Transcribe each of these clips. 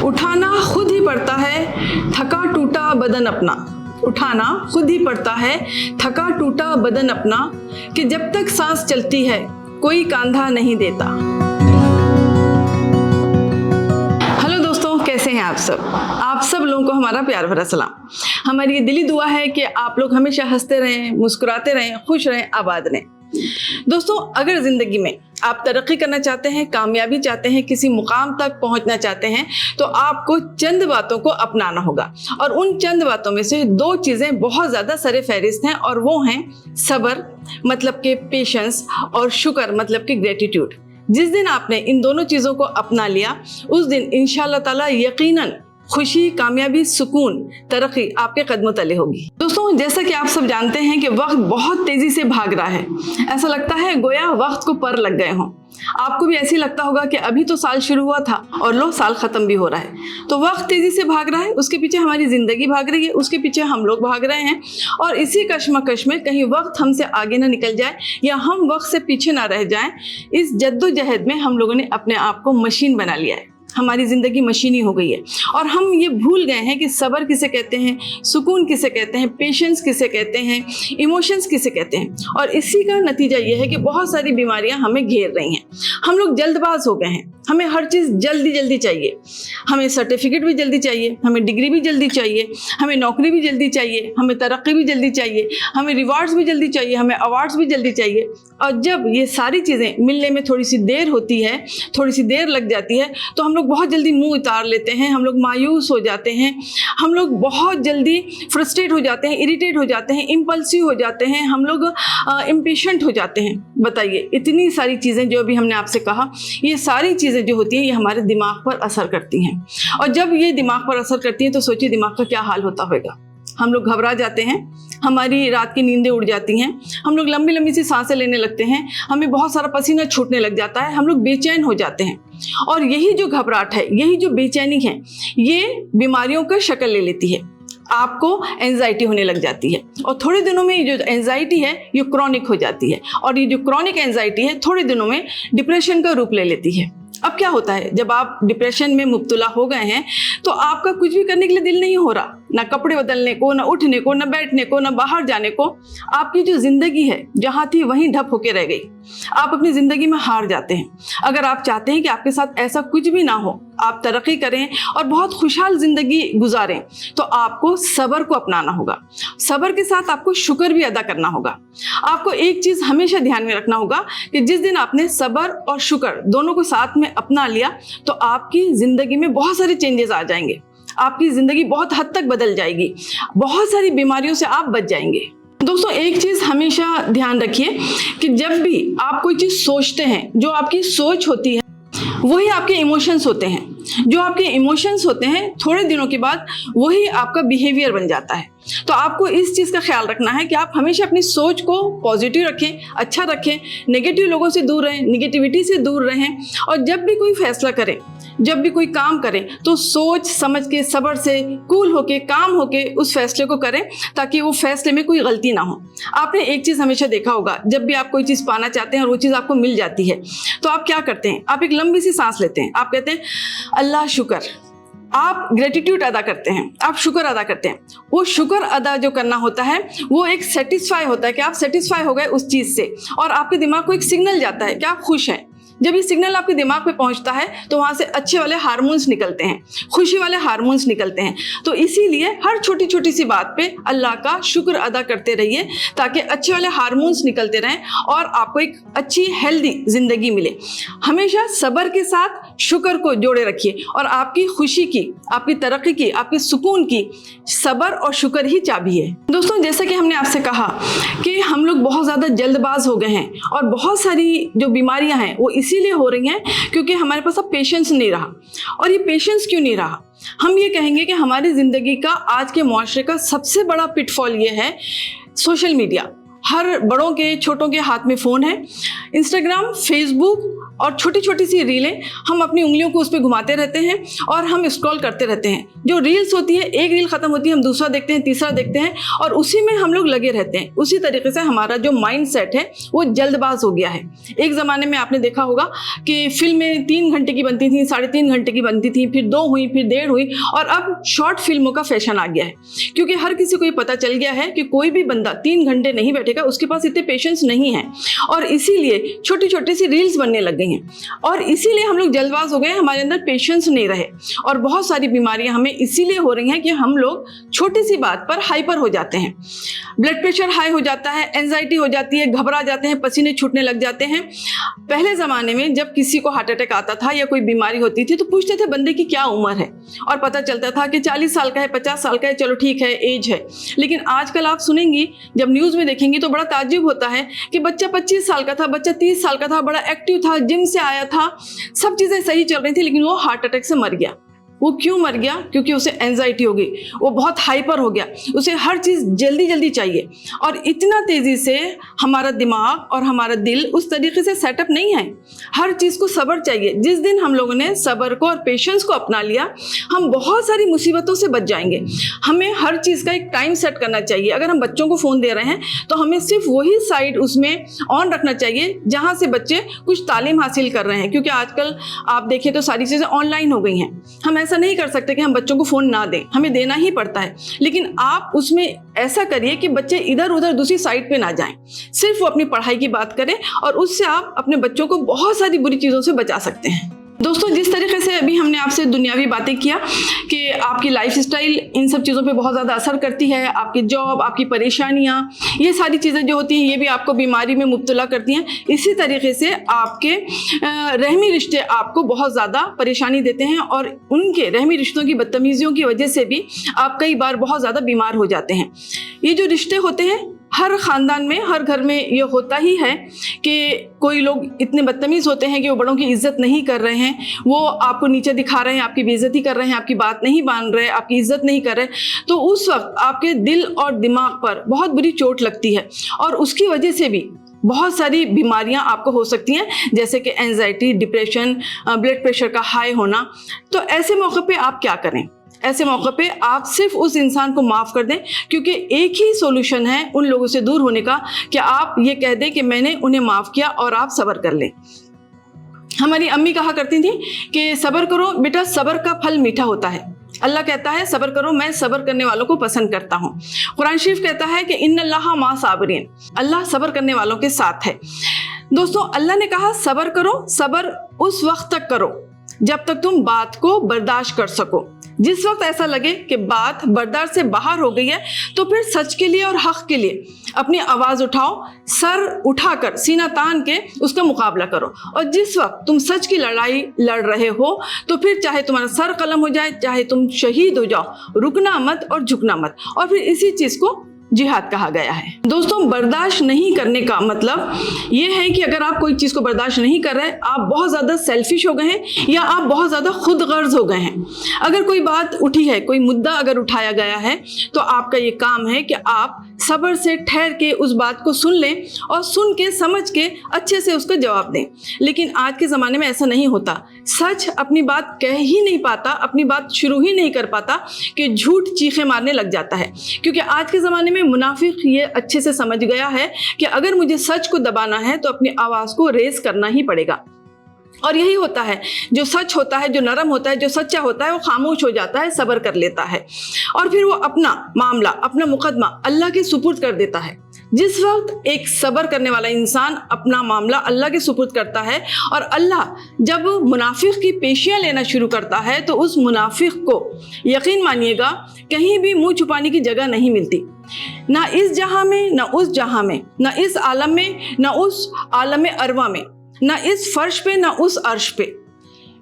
उठाना खुद ही पड़ता है थका टूटा बदन अपना, उठाना खुद ही पड़ता है थका टूटा बदन अपना, कि जब तक सांस चलती है कोई कांधा नहीं देता। हेलो दोस्तों, कैसे हैं आप सब लोगों को हमारा प्यार भरा सलाम। हमारी ये दिली दुआ है कि आप लोग हमेशा हंसते रहें, मुस्कुराते रहें, खुश रहें, आबाद रहें। दोस्तों, अगर ज़िंदगी में आप तरक्की करना चाहते हैं, कामयाबी चाहते हैं, किसी मुकाम तक पहुंचना चाहते हैं, तो आपको चंद बातों को अपनाना होगा। और उन चंद बातों में से 2 चीज़ें बहुत ज़्यादा सरे फहरिस्त हैं, और वो हैं सब्र मतलब के पेशेंस, और शुक्र मतलब कि ग्रेटिट्यूड। जिस दिन आपने इन दोनों चीज़ों को अपना लिया, उस दिन इंशाअल्लाह ताला यकीनन खुशी, कामयाबी, सुकून, तरक्की आपके कदमों तले होगी। दोस्तों, जैसा कि आप सब जानते हैं कि वक्त बहुत तेज़ी से भाग रहा है। ऐसा लगता है गोया वक्त को पर लग गए हों। आपको भी ऐसे लगता होगा कि अभी तो साल शुरू हुआ था और लो साल ख़त्म भी हो रहा है। तो वक्त तेज़ी से भाग रहा है, उसके पीछे हमारी ज़िंदगी भाग रही है, उसके पीछे हम लोग भाग रहे हैं। और इसी कश्मकश में कहीं वक्त हमसे आगे ना निकल जाए या हम वक्त से पीछे ना रह जाएं, इस जद्दोजहद में हम लोगों ने अपने आप को मशीन बना लिया है। हमारी ज़िंदगी मशीनी हो गई है और हम ये भूल गए हैं कि सब्र किसे कहते हैं, सुकून किसे कहते हैं, पेशेंस किसे कहते हैं, इमोशंस किसे कहते हैं। और इसी का नतीजा ये है कि बहुत सारी बीमारियां हमें घेर रही हैं। हम लोग जल्दबाज हो गए हैं, हमें हर चीज़ जल्दी जल्दी चाहिए। हमें सर्टिफिकेट भी जल्दी चाहिए, हमें डिग्री भी जल्दी चाहिए, हमें नौकरी भी जल्दी चाहिए, हमें तरक्की भी जल्दी चाहिए, हमें रिवार्ड्स भी जल्दी चाहिए, हमें अवार्ड्स भी जल्दी चाहिए। और जब ये सारी चीज़ें मिलने में थोड़ी सी देर होती है, थोड़ी सी देर लग जाती है, तो हम लोग बहुत जल्दी मुंह उतार लेते हैं, हम लोग मायूस हो जाते हैं, हम लोग बहुत जल्दी फ्रस्ट्रेट हो जाते हैं, इरिटेट हो जाते हैं, इम्पल्सिव हो जाते हैं, हम लोग इम्पेशेंट हो जाते हैं। बताइए, इतनी सारी चीज़ें जो अभी हमने आपसे कहा, ये सारी चीज़ें जो होती हैं ये हमारे दिमाग पर असर करती हैं। और जब ये दिमाग पर असर करती हैं तो सोचिए दिमाग का क्या हाल होता होगा। हम लोग घबरा जाते हैं, हमारी रात की नींदें उड़ जाती हैं, हम लोग लंबी लंबी सी सांसें लेने लगते हैं, हमें बहुत सारा पसीना छूटने लग जाता है, हम लोग बेचैन हो जाते हैं। और यही जो घबराहट है, यही जो बेचैनी है, ये बीमारियों का शक्ल ले लेती है। आपको एंजाइटी होने लग जाती है और थोड़े दिनों में ये जो एंजाइटी है ये क्रॉनिक हो जाती है। और ये जो क्रॉनिक एंजाइटी है थोड़े दिनों में डिप्रेशन का रूप ले लेती है। अब क्या होता है, जब आप डिप्रेशन में मुब्तला हो गए हैं तो आपका कुछ भी करने के लिए दिल नहीं हो रहा, ना कपड़े बदलने को, ना उठने को, ना बैठने को, ना बाहर जाने को। आपकी जो ज़िंदगी है जहाँ थी वहीं ढप होके रह गई। आप अपनी ज़िंदगी में हार जाते हैं। अगर आप चाहते हैं कि आपके साथ ऐसा कुछ भी ना हो, आप तरक्की करें और बहुत खुशहाल ज़िंदगी गुजारें, तो आपको सब्र को अपनाना होगा। सब्र के साथ आपको शुक्र भी अदा करना होगा। आपको एक चीज़ हमेशा ध्यान में रखना होगा कि जिस दिन आपने सब्र और शुक्र दोनों को साथ में अपना लिया तो आपकी ज़िंदगी में बहुत सारे चेंजेस आ जाएंगे। आपकी ज़िंदगी बहुत हद तक बदल जाएगी, बहुत सारी बीमारियों से आप बच जाएंगे। दोस्तों, एक चीज़ हमेशा ध्यान रखिए कि जब भी आप कोई चीज़ सोचते हैं, जो आपकी सोच होती है वही आपके इमोशंस होते हैं। जो आपके इमोशंस होते हैं थोड़े दिनों के बाद वही आपका बिहेवियर बन जाता है। तो आपको इस चीज़ का ख्याल रखना है कि आप हमेशा अपनी सोच को पॉजिटिव रखें, अच्छा रखें, नेगेटिव लोगों से दूर रहें, निगेटिविटी से दूर रहें। और जब भी कोई फैसला करें, जब भी कोई काम करें, तो सोच समझ के, सब्र से, कूल होके, काम होके उस फैसले को करें ताकि वो फैसले में कोई गलती ना हो। आपने एक चीज़ हमेशा देखा होगा, जब भी आप कोई चीज़ पाना चाहते हैं और वो चीज़ आपको मिल जाती है तो आप क्या करते हैं, आप एक लंबी सी सांस लेते हैं, आप कहते हैं अल्लाह शुक्र। आप ग्रेटिट्यूड अदा करते हैं, आप शुक्र अदा करते हैं। वो शुक्र अदा जो करना होता है वो एक सेटिस्फाई होता है कि आप सेटिस्फाई हो गए उस चीज़ से, और आपके दिमाग को एक सिग्नल जाता है कि आप खुश हैं। जब ये सिग्नल आपके दिमाग पे पहुंचता है तो वहाँ से अच्छे वाले हार्मोन्स निकलते हैं, खुशी वाले हार्मोन्स निकलते हैं। तो इसीलिए हर छोटी छोटी सी बात पे अल्लाह का शुक्र अदा करते रहिए ताकि अच्छे वाले हार्मोन्स निकलते रहें और आपको एक अच्छी हेल्दी ज़िंदगी मिले। हमेशा सब्र के साथ शुक्र को जोड़े रखिए और आपकी खुशी की, आपकी तरक्की की, आपके सुकून की सब्र और शुक्र ही चाबी है। दोस्तों, जैसा कि हमने आपसे कहा कि हम लोग बहुत ज़्यादा जल्दबाज हो गए हैं और बहुत सारी जो बीमारियां हैं वो इसीलिए हो रही हैं क्योंकि हमारे पास अब पेशेंस नहीं रहा। और ये पेशेंस क्यों नहीं रहा, हम ये कहेंगे कि हमारी ज़िंदगी का, आज के मुआशरे का सबसे बड़ा पिटफॉल ये है सोशल मीडिया। हर बड़ों के छोटों के हाथ में फ़ोन है। इंस्टाग्राम, फेसबुक और छोटी छोटी सी रीलें, हम अपनी उंगलियों को उस पर घुमाते रहते हैं और हम स्क्रॉल करते रहते हैं। जो रील्स होती है, एक रील ख़त्म होती है, हम दूसरा देखते हैं, तीसरा देखते हैं और उसी में हम लोग लगे रहते हैं। उसी तरीके से हमारा जो माइंड सेट है वो जल्दबाज हो गया है। एक ज़माने में आपने देखा होगा कि फिल्में 3 घंटे की बनती थी, 3.5 घंटे की बनती थी, फिर 2 हुई, फिर 1.5 हुई, और अब शॉर्ट फिल्मों का फैशन आ गया है। क्योंकि हर किसी को ये पता चल गया है कि कोई भी बंदा 3 घंटे नहीं बैठेगा, उसके पास इतने पेशेंस नहीं है, और इसीलिए छोटी छोटी सी रील्स बनने लग गई हैं और इसीलिए हम लोग जल्दबाज हो गए, हमारे अंदर पेशेंस नहीं रहे और बहुत सारी बीमारियां हमें इसीलिए हो रही हैं कि हम लोग छोटी सी बात पर हाइपर हो जाते हैं। ब्लड प्रेशर हाई हो जाता है, एंजाइटी हो जाती है, घबरा जाते हैं, पसीने छूटने लग जाते हैं। पहले ज़माने में जब किसी को हार्ट अटैक आता था या कोई बीमारी होती थी तो पूछते थे बंदे की क्या उम्र है, और पता चलता था कि 40 साल का है, 50 साल का है, चलो ठीक है, एज है। लेकिन आजकल आप सुनेंगी, जब न्यूज़ में देखेंगी तो बड़ा ताज्जुब होता है कि बच्चा 25 साल का था, बच्चा 30 साल का था, बड़ा एक्टिव था, जिम से आया था, सब चीज़ें सही चल रही थी, लेकिन वो हार्ट अटैक से मर गया। वो क्यों मर गया? क्योंकि उसे एंजाइटी हो गई, वो बहुत हाइपर हो गया, उसे हर चीज़ जल्दी जल्दी चाहिए। और इतना तेज़ी से हमारा दिमाग और हमारा दिल उस तरीके से सेटअप नहीं है, हर चीज़ को सब्र चाहिए। जिस दिन हम लोगों ने सब्र को और पेशेंस को अपना लिया, हम बहुत सारी मुसीबतों से बच जाएंगे। हमें हर चीज़ का एक टाइम सेट करना चाहिए। अगर हम बच्चों को फ़ोन दे रहे हैं तो हमें सिर्फ वही साइड उसमें ऑन रखना चाहिए जहाँ से बच्चे कुछ तालीम हासिल कर रहे हैं, क्योंकि आजकल आप देखिए तो सारी चीज़ें ऑनलाइन हो गई हैं। हम ऐसा नहीं कर सकते कि हम बच्चों को फ़ोन ना दें, हमें देना ही पड़ता है, लेकिन आप उसमें ऐसा करिए कि बच्चे इधर उधर दूसरी साइड पे ना जाएं, सिर्फ वो अपनी पढ़ाई की बात करें और उससे आप अपने बच्चों को बहुत सारी बुरी चीज़ों से बचा सकते हैं। दोस्तों, जिस तरीके से अभी हमने आपसे दुनियावी बातें किया कि आपकी लाइफस्टाइल इन सब चीज़ों पे बहुत ज़्यादा असर करती है, आपकी जॉब, आपकी परेशानियाँ, ये सारी चीज़ें जो होती हैं ये भी आपको बीमारी में मुब्तला करती हैं। इसी तरीके से आपके रहमी रिश्ते आपको बहुत ज़्यादा परेशानी देते हैं और उनके रहमी रिश्तों की बदतमीज़ियों की वजह से भी आप कई बार बहुत ज़्यादा बीमार हो जाते हैं। ये जो रिश्ते होते हैं हर ख़ानदान में, हर घर में ये होता ही है कि कोई लोग इतने बदतमीज़ होते हैं कि वो बड़ों की इज़्ज़त नहीं कर रहे हैं, वो आपको नीचे दिखा रहे हैं, आपकी बेइज्जती कर रहे हैं, आपकी बात नहीं मान रहे, आपकी इज़्ज़त नहीं कर रहे। तो उस वक्त आपके दिल और दिमाग पर बहुत बुरी चोट लगती है और उसकी वजह से भी बहुत सारी बीमारियां आपको हो सकती हैं, जैसे कि एंजाइटी, डिप्रेशन, ब्लड प्रेशर का हाई होना। तो ऐसे मौके पे आप क्या करें? ऐसे मौके पे आप सिर्फ उस इंसान को माफ़ कर दें, क्योंकि एक ही सॉल्यूशन है उन लोगों से दूर होने का कि आप ये कह दें कि मैंने उन्हें माफ़ किया और आप सब्र कर लें। हमारी अम्मी कहा करती थी कि सब्र करो बेटा, सब्र का फल मीठा होता है। अल्लाह कहता है सब्र करो, मैं सब्र करने वालों को पसंद करता हूँ। कुरान शरीफ कहता है कि इन्नल्लाह मा साबिरीन, अल्लाह सब्र करने वालों के साथ है। दोस्तों, अल्लाह ने कहा सब्र करो, सब्र उस वक्त तक करो जब तक तुम बात को बर्दाश्त कर सको। जिस वक्त ऐसा लगे कि बात बर्दाश्त से बाहर हो गई है तो फिर सच के लिए और हक के लिए अपनी आवाज़ उठाओ, सर उठाकर सीना तान के उसका मुकाबला करो। और जिस वक्त तुम सच की लड़ाई लड़ रहे हो तो फिर चाहे तुम्हारा सर कलम हो जाए, चाहे तुम शहीद हो जाओ, रुकना मत और झुकना मत। और फिर इसी चीज़ को जिहाद कहा गया है। दोस्तों, बर्दाश्त नहीं करने का मतलब ये है कि अगर आप कोई चीज़ को बर्दाश्त नहीं कर रहे, आप बहुत ज़्यादा सेल्फिश हो गए हैं या आप बहुत ज़्यादा खुद गर्ज हो गए हैं। अगर कोई बात उठी है, कोई मुद्दा अगर उठाया गया है, तो आपका ये काम है कि आप सब्र से ठहर के उस बात को सुन लें और सुन के समझ के अच्छे से उसका जवाब दें। लेकिन आज के ज़माने में ऐसा नहीं होता। सच अपनी बात कह ही नहीं पाता, अपनी बात शुरू ही नहीं कर पाता कि झूठ चीखे मारने लग जाता है। क्योंकि आज के ज़माने में मुनाफिक ये अच्छे से समझ गया है कि अगर मुझे सच को दबाना है तो अपनी आवाज़ को रेस करना ही पड़ेगा। और यही होता है, जो सच होता है, जो नरम होता है, जो सच्चा होता है, वो खामोश हो जाता है, सब्र कर लेता है और फिर वो अपना मामला, अपना मुकदमा अल्लाह के सुपुर्द कर देता है। जिस वक्त एक सब्र करने वाला इंसान अपना मामला अल्लाह के सुपुर्द करता है और अल्लाह जब मुनाफिक की पेशियाँ लेना शुरू करता है तो उस मुनाफिक को यकीन मानिएगा कहीं भी मुंह छुपाने की जगह नहीं मिलती, ना इस जहां में, ना उस जहां में, ना इस आलम में, ना उस आलम अरवा में, ना इस फर्श पे, ना उस अर्श पे।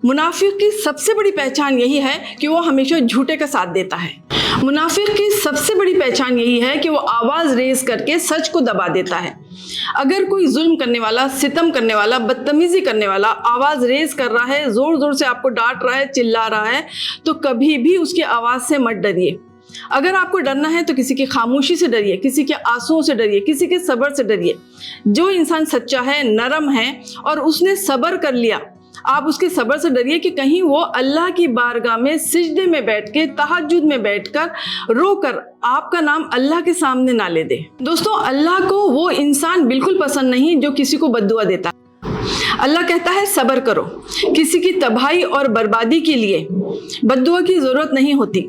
मुनाफिक की सबसे बड़ी पहचान यही है कि वो हमेशा झूठे का साथ देता है। मुनाफिक की सबसे बड़ी पहचान यही है कि वो आवाज़ रेज करके सच को दबा देता है। अगर कोई जुल्म करने वाला, सितम करने वाला, बदतमीज़ी करने वाला आवाज़ रेज कर रहा है, ज़ोर ज़ोर से आपको डांट रहा है, चिल्ला रहा है, तो कभी भी उसकी आवाज़ से मत डरिए। अगर आपको डरना है तो किसी की खामोशी से डरिए, किसी के आंसुओं से डरिए, किसी के सब्र से डरिए। जो इंसान सच्चा है, नरम है और उसने सब्र कर लिया, आप उसके सब्र से डरिए कि कहीं वो अल्लाह की बारगाह में सिजदे में बैठ के, तहज्जुद में बैठकर रोकर आपका नाम अल्लाह के सामने ना ले दे। दोस्तों, अल्लाह को वो इंसान बिल्कुल पसंद नहीं जो किसी को बद्दुआ देता है। अल्लाह कहता है सब्र करो। किसी की तबाही और बर्बादी के लिए बद्दुआ की जरूरत नहीं होती।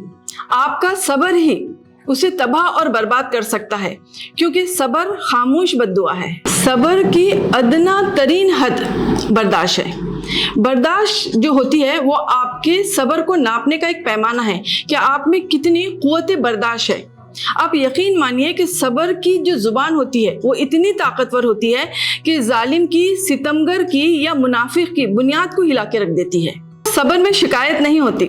आपका सब्र ही उसे तबाह और बर्बाद कर सकता है, क्योंकि सब्र खामोश बद्दुआ है। सब्र की अदना तरीन हद बर्दाश्त है। बर्दाश्त जो होती है वो आपके सब्र को नापने का एक पैमाना है कि आप में कितनी कुव्वत बर्दाश्त है। आप यकीन मानिए कि सब्र की जो जुबान होती है वो इतनी ताकतवर होती है कि जालिम की, सितमगर की या मुनाफिक की बुनियाद को हिला के रख देती है। सब्र में शिकायत नहीं होती,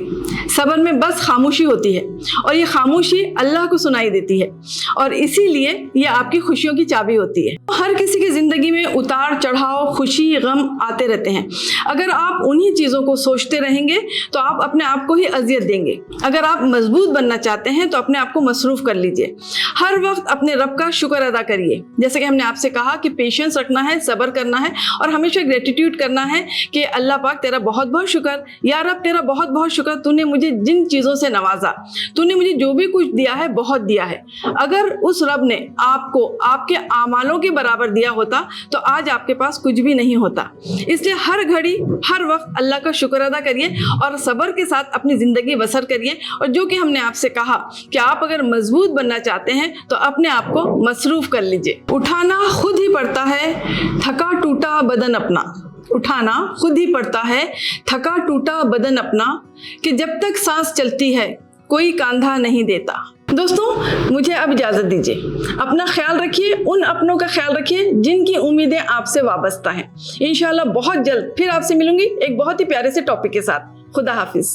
सब्र में बस खामोशी होती है, और ये खामोशी अल्लाह को सुनाई देती है, और इसीलिए ये आपकी खुशियों की चाबी होती है। हर किसी की ज़िंदगी में उतार चढ़ाव, खुशी, गम आते रहते हैं। अगर आप उन्हीं चीज़ों को सोचते रहेंगे तो आप अपने आप को ही अजियत देंगे। अगर आप मजबूत बनना चाहते हैं तो अपने आप को मसरूफ़ कर लीजिए। हर वक्त अपने रब का शुक्र अदा करिए। जैसे कि हमने आपसे कहा कि पेशेंस रखना है, सब्र करना है, और हमेशा ग्रेटिट्यूड करना है कि अल्लाह पाक तेरा बहुत बहुत शुक्र, या रब तेरा बहुत बहुत शुक्र, तूने मुझे जिन चीज़ों से नवाजा, तूने मुझे जो भी कुछ दिया है बहुत दिया है। अगर उस रब ने आपको आपके आमालों के बराबर दिया होता तो आज आपके पास कुछ भी नहीं होता। इसलिए हर घड़ी, हर वक्त अल्लाह का शुक्र अदा करिए और सब्र के साथ अपनी ज़िंदगी बसर करिए। और जो कि हमने आपसे कहा कि आप अगर मजबूत बनना चाहते हैं तो अपने आप को मसरूफ़ कर लीजिए। उठाना खुद ही पड़ता है थका टूटा बदन अपना। उठाना खुद ही पड़ता है थका टूटा बदन अपना, कि जब तक सांस चलती है कोई कांधा नहीं देता। दोस्तों, मुझे अब इजाज़त दीजिए। अपना ख्याल रखिए, उन अपनों का ख्याल रखिए जिनकी उम्मीदें आपसे वाबस्ता हैं। इंशाल्लाह बहुत जल्द फिर आपसे मिलूंगी एक बहुत ही प्यारे से टॉपिक के साथ। खुदा हाफिज़।